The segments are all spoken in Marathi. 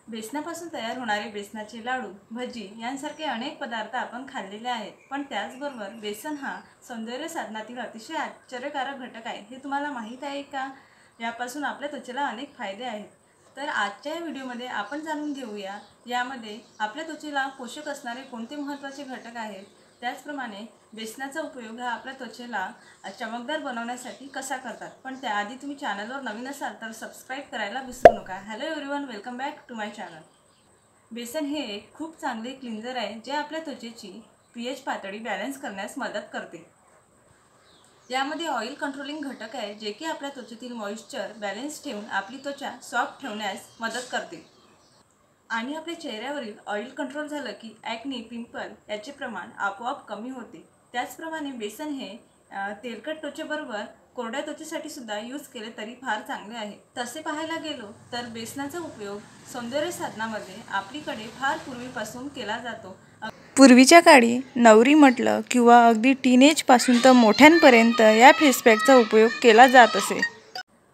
बेसनापासून तयार होणारे बेसनाचे लाडू, भजी यांसारखे अनेक पदार्थ आपण खाल्लेले आहेत. पण त्याचबरोबर बेसन हा सौंदर्य साधनातील अतिशय आश्चर्यकारक घटक आहे. हे तुम्हाला माहीत आहे का? यापासून आपल्या त्वचेला अनेक फायदे आहेत. तर आजच्या या व्हिडिओमध्ये आपण जाणून घेऊया यामध्ये आपल्या त्वचेला पोषक असणारे कोणते महत्त्वाचे घटक आहेत. त्याचप्रमाणे बेसनाचा उपयोग हा आपल्या त्वचेला चमकदार बनवण्यासाठी कसा करतात. पण त्याआधी तुम्ही चॅनलवर नवीन असाल तर सबस्क्राईब करायला विसरू नका. Hello everyone, welcome back to my channel. बेसन हे एक खूप चांगले क्लिन्झर आहे जे आपल्या त्वचेची pH पातळी बॅलन्स करण्यास मदत करते. यामध्ये ऑइल कंट्रोलिंग घटक आहे जे की आपल्या त्वचेतील मॉइश्चर बॅलन्स ठेवून आपली त्वचा सॉफ्ट ठेवण्यास मदत करते. आणि आपल्या चेहऱ्यावरील ऑइल कंट्रोल झालं की ॲक्ने, पिंपल याचे प्रमाण आपोआप कमी होते. त्याचप्रमाणे बेसन हे तेलकट त्वचेबरोबर कोरड्या त्वचेसाठी सुद्धा यूज केले तरी फार चांगले आहे. तसे पाहायला गेलो तर बेसनाचा उपयोग सौंदर्य साधनामध्ये आपलीकडे फार पूर्वीपासून केला जातो. पूर्वीच्या काळी नवरी म्हटलं किंवा अगदी टीनेजपासून तर मोठ्यांपर्यंत या फेसपॅकचा उपयोग केला जात असे.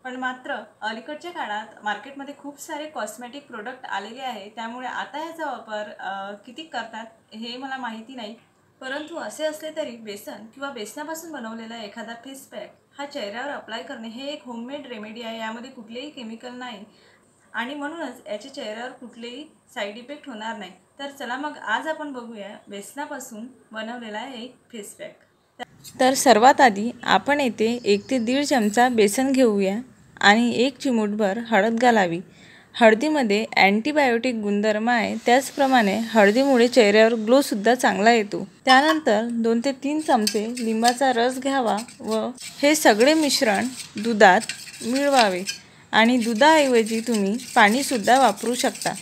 पण मात्र अलीकडच्या काळात मार्केटमध्ये खूप सारे कॉस्मेटिक प्रोडक्ट आलेले आहे. त्यामुळे आता याचा वापर किती करतात हे मला माहिती नाही. परंतु असे असले तरी बेसन किंवा बेसनापासून बनवलेला एखादा फेस पॅक हा चेहऱ्यावर अप्लाय करणे हे एक होममेड रेमेडी आहे. यामध्ये कुठलेही केमिकल नाही आणि म्हणूनच याचे चेहऱ्यावर कुठलेही साईड इफेक्ट होणार नाही. तर चला मग आज आपण बघूया बेसनापासून बनवलेला एक फेस पॅक. तर सर्वात आधी आपण येथे 1 ते 1.5 चमचा बेसन घेऊया आणि 1 चिमूटभर हळद घालावी. हळदीमध्ये अँटीबायोटिक गुणधर्म आहे. त्याचप्रमाणे हळदीमुळे चेहऱ्यावर ग्लोसुद्धा चांगला येतो. त्यानंतर 2 ते 3 चमचे लिंबाचा रस घ्यावा व हे सगळे मिश्रण दुधात मिळवावे आणि दुधाऐवजी तुम्ही पाणीसुद्धा वापरू शकता.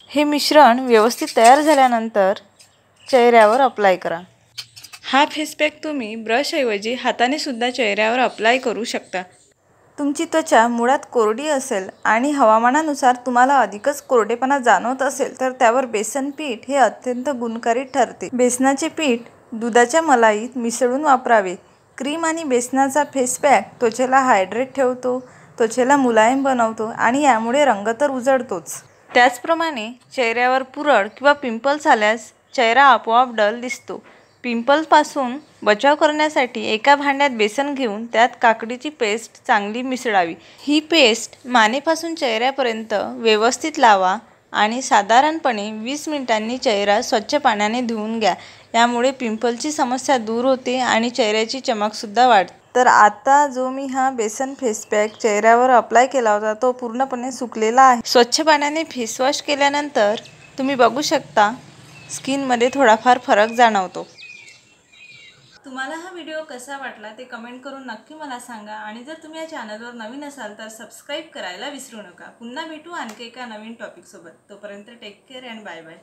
हे मिश्रण व्यवस्थित तयार झाल्यानंतर चेहऱ्यावर अप्लाय करा. हा फेस पॅक तुम्ही ब्रशऐवजी हाताने सुद्धा चेहऱ्यावर अप्लाय करू शकता. तुमची त्वचा मुळात कोरडी असेल आणि हवामानानुसार तुम्हाला अधिकच कोरडेपणा जाणवत असेल तर त्यावर बेसन पीठ हे अत्यंत गुणकारी ठरते. बेसनाचे पीठ दुधाच्या मलाईत मिसळून वापरावे. क्रीम आणि बेसनाचा फेस पॅक त्वचेला हायड्रेट ठेवतो, त्वचेला मुलायम बनवतो आणि यामुळे रंग तर उजळतोच. त्याचप्रमाणे चेहऱ्यावर पुरळ किंवा पिंपल्स आल्यास चेहरा आपोआप डल दिसतो. पिंपल्सपासून बचाव करण्यासाठी एका भांड्यात बेसन घेऊन त्यात काकडीची पेस्ट चांगली मिसळावी. ही पेस्ट मानेपासून चेहऱ्यापर्यंत व्यवस्थित लावा आणि साधारणपणे 20 मिनिटांनी चेहरा स्वच्छ पाण्याने धुवून घ्या. यामुळे पिंपलची समस्या दूर होते आणि चेहऱ्याची चमकसुद्धा वाढते. तर आता जो मी हा बेसन फेस पॅक चेहऱ्यावर अप्लाय केला होता तो पूर्णपणे सुकलेला आहे. स्वच्छ पाण्याने फेसवॉश केल्यानंतर तुम्ही बघू शकता स्किनमध्ये थोडाफार फरक जाणवतो. तुम्हाला हा व्हिडिओ कसा वाटला ते कमेंट करून नक्की मला सांगा. आणि जर तुम्ही या चॅनलवर नवीन असाल तर सबस्क्राईब करायला विसरू नका. पुन्हा भेटू आणखी एका नवीन टॉपिकसोबत. तोपर्यंत take care and bye bye.